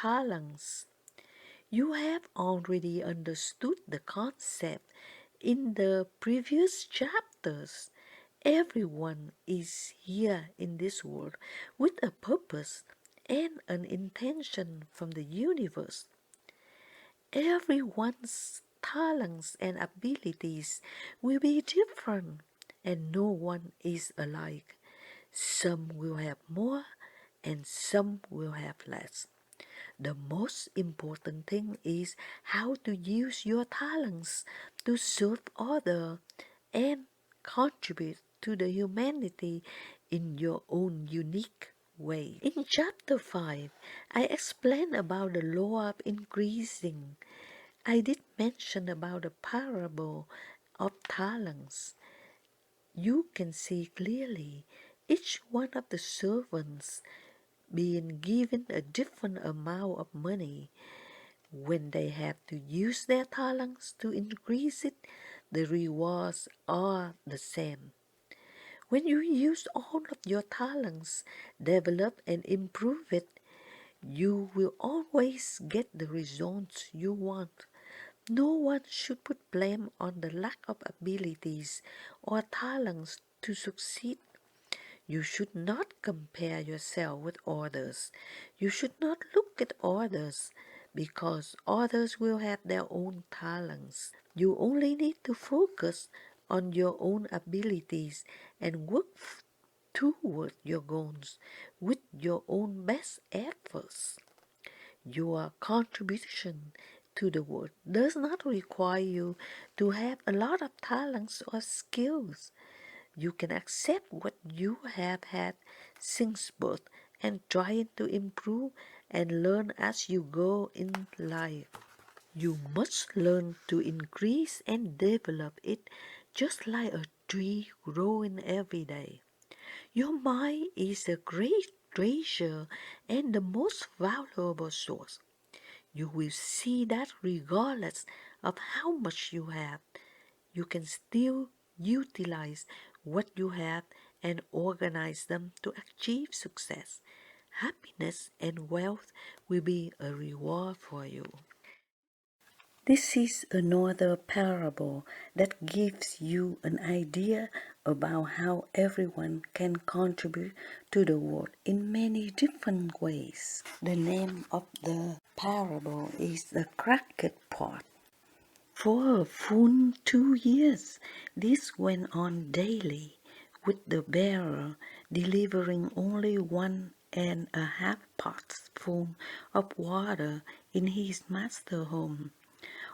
talents. You have already understood the concept in the previous chapters. Everyone is here in this world with a purpose and an intention from the universe. Everyone's talents and abilities will be different, and no one is alike. Some will have more, and some will have less. The most important thing is how to use your talents to serve others and contribute to the humanity in your own unique way. In chapter 5, I explained about the law of increasing. I did mention about the parable of talents. You can see clearly each one of the servants being given a different amount of money. When they have to use their talents to increase it, the rewards are the same. When you use all of your talents, develop and improve it, you will always get the results you want. No one should put blame on the lack of abilities or talents to succeed. You should not compare yourself with others. You should not look at others because others will have their own talents. You only need to focus on your own abilities and work toward your goals with your own best efforts. Your contribution to the world does not require you to have a lot of talents or skills. You can accept what you have had since birth and try to improve and learn as you go in life. You must learn to increase and develop it just like a tree growing every day. Your mind is a great treasure and the most valuable source. You will see that regardless of how much you have, you can still utilize what you have and organize them to achieve success. Happiness and wealth will be a reward for you. This is another parable that gives you an idea about how everyone can contribute to the world in many different ways. The name of the parable is the cracked pot. For a full 2 years, this went on daily, with the bearer delivering only 1.5 pots full of water in his master's home.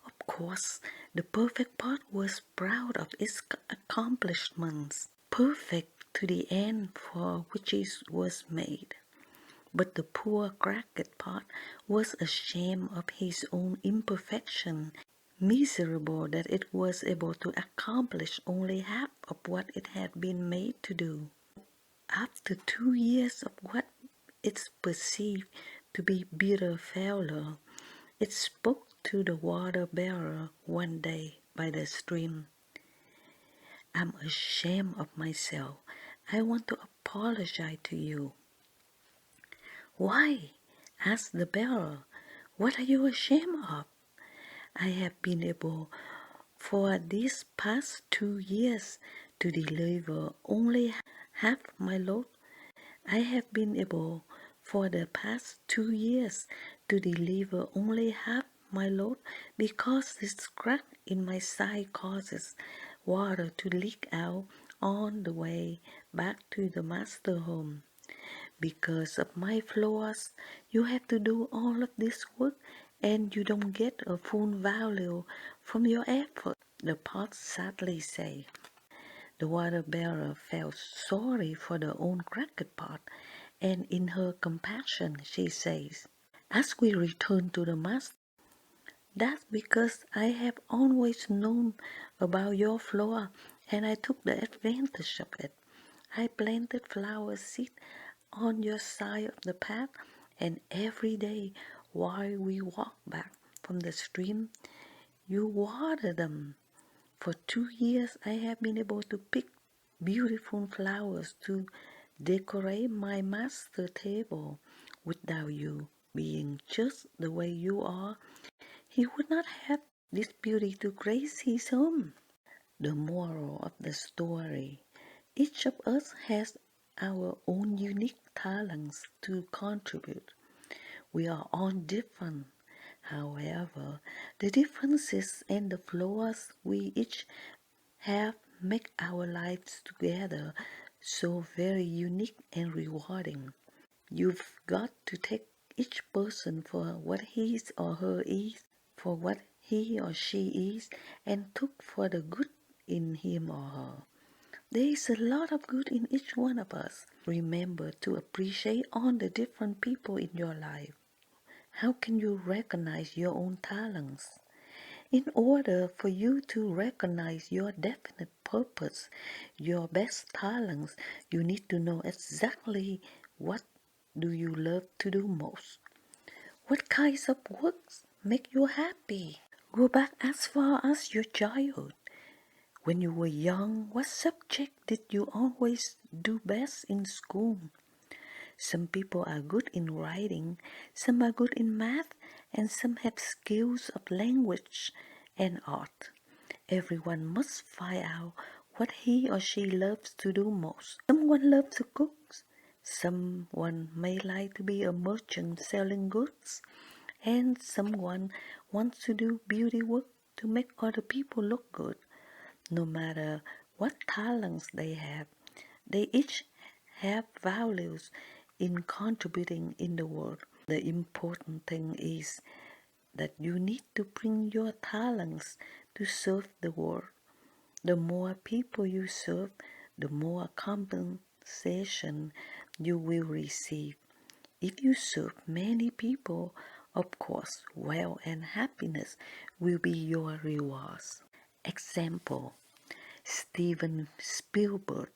Of course, the perfect pot was proud of its accomplishments, perfect to the end for which it was made. But the poor cracked pot was ashamed of his own imperfection, miserable that it was able to accomplish only half of what it had been made to do. After 2 years of what it perceived to be bitter failure, it spoke to the water bearer one day by the stream. "I'm ashamed of myself. I want to apologize to you." "Why?" asked the bearer. "What are you ashamed of?" "I have been able for these past 2 years to deliver only half my load. I have been able for the past 2 years to deliver only half my load because this crack in my side causes water to leak out on the way back to the master home. Because of my flaws, you have to do all of this work and you don't get a full value from your effort," the pot sadly said. The water bearer felt sorry for the own cracked pot, and in her compassion she says, "As we return to the master, that's because I have always known about your flaw and I took the advantage of it. I planted flower seeds on your side of the path, and every day while we walk back from the stream, you water them. For 2 years I have been able to pick beautiful flowers to decorate my master table. Without you, being just the way you are, he would not have this beauty to grace his home. The moral of the story: each of us has our own unique talents to contribute. We are all different. However, the differences and the flaws we each have make our lives together so very unique and rewarding. You've got to take each person for what he or her is, for what he or she is, and look for the good in him or her. There is a lot of good in each one of us. Remember to appreciate all the different people in your life. How can you recognize your own talents? In order for you to recognize your definite purpose, your best talents, you need to know exactly what do you love to do most. What kinds of works make you happy? Go back as far as your childhood. When you were young, what subject did you always do best in school? Some people are good in writing, some are good in math, and some have skills of language and art. Everyone must find out what he or she loves to do most. Someone loves to cook, someone may like to be a merchant selling goods, and someone wants to do beauty work to make other people look good. No matter what talents they have, they each have values in contributing in the world. The important thing is that you need to bring your talents to serve the world. The more people you serve, the more compensation you will receive. If you serve many people, of course, wealth and happiness will be your rewards. Example: Steven Spielberg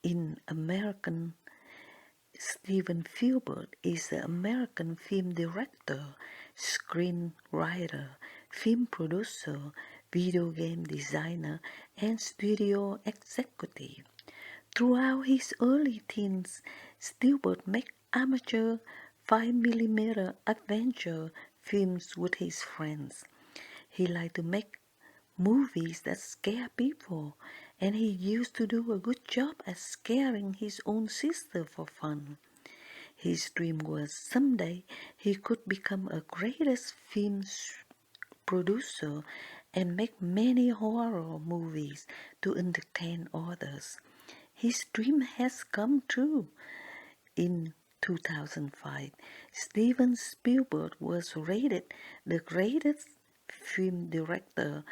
in American Steven Spielberg is an American film director, screenwriter, film producer, video game designer, and studio executive. Throughout his early teens, Spielberg made amateur 5mm adventure films with his friends. He liked to make movies that scare people, and he used to do a good job at scaring his own sister for fun. His dream was someday he could become a greatest film producer and make many horror movies to entertain others. His dream has come true. In 2005, Steven Spielberg was rated the greatest film director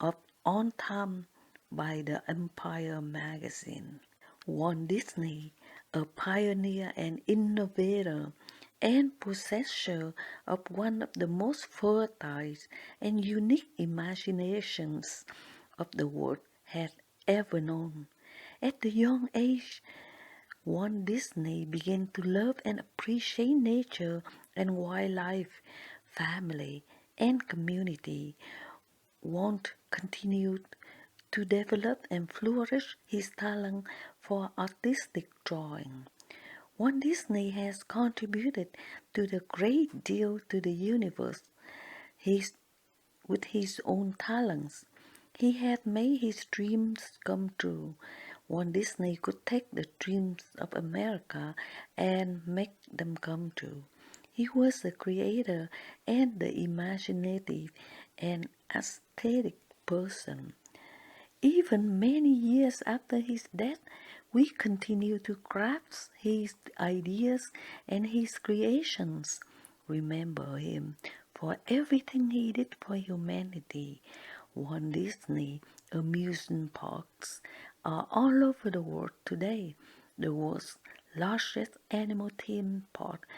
of all time by the Empire magazine. Walt Disney, a pioneer and innovator and possessor of one of the most fertile and unique imaginations of the world had ever known. At a young age, Walt Disney began to love and appreciate nature and wildlife, family, and community. Walt continued to develop and flourish his talent for artistic drawing. Walt Disney has contributed to the great deal to the universe with his own talents. He had made his dreams come true. Walt Disney could take the dreams of America and make them come true. He was the creator and the imaginative and aesthetic person. Even many years after his death, we continue to grasp his ideas and his creations. Remember him for everything he did for humanity. Walt Disney amusement parks are all over the world today. The world's largest animal theme park,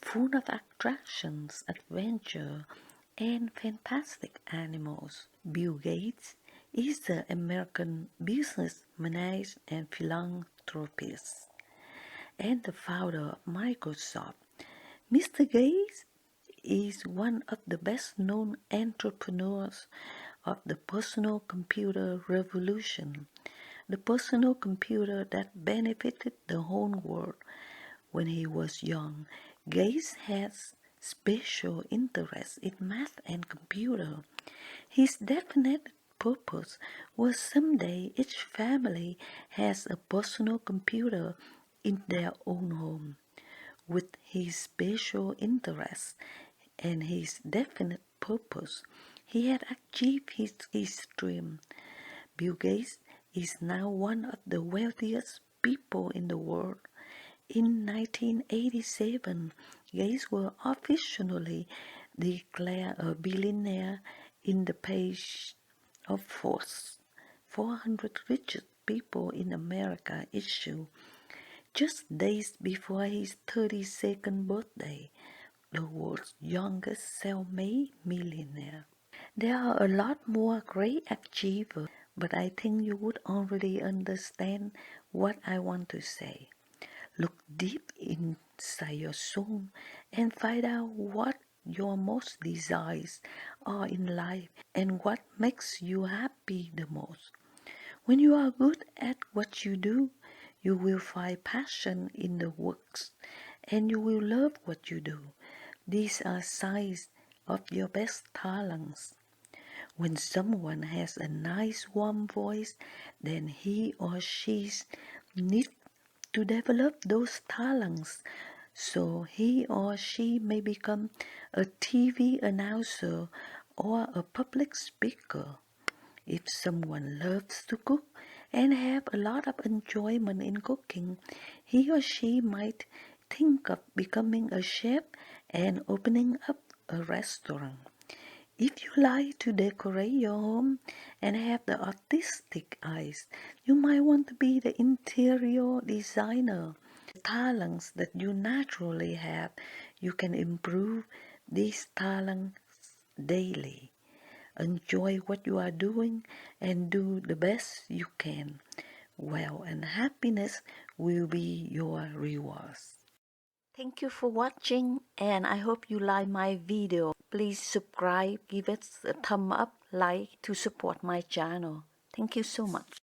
full of attractions, adventure, and fantastic animals. Bill Gates is the American business magnate and philanthropist, and the founder of Microsoft. Mr. Gates is one of the best-known entrepreneurs of the personal computer revolution, the personal computer that benefited the whole world. When he was young, Gates had special interest in math and computer. His definite purpose was someday each family has a personal computer in their own home. With his special interest and his definite purpose, he had achieved his dream. Bill Gates is now one of the wealthiest people in the world. In 1987, Gates was officially declared a billionaire in the page of Forbes 400 richest people in America issue, just days before his 32nd birthday, the world's youngest self-made millionaire. There are a lot more great achievers, but I think you would already understand what I want to say. Look deep inside your soul and find out what your most desires are in life and what makes you happy the most. When you are good at what you do, you will find passion in the works and you will love what you do. These are signs of your best talents. When someone has a nice warm voice, then he or she needs to develop those talents so he or she may become a TV announcer or a public speaker. If someone loves to cook and have a lot of enjoyment in cooking, he or she might think of becoming a chef and opening up a restaurant. If you like to decorate your home and have the artistic eyes, you might want to be the interior designer. The talents that you naturally have, you can improve these talents daily. Enjoy what you are doing and do the best you can. Well, and happiness will be your rewards. Thank you for watching and I hope you like my video. Please subscribe, give it a thumb up, like to support my channel. Thank you so much.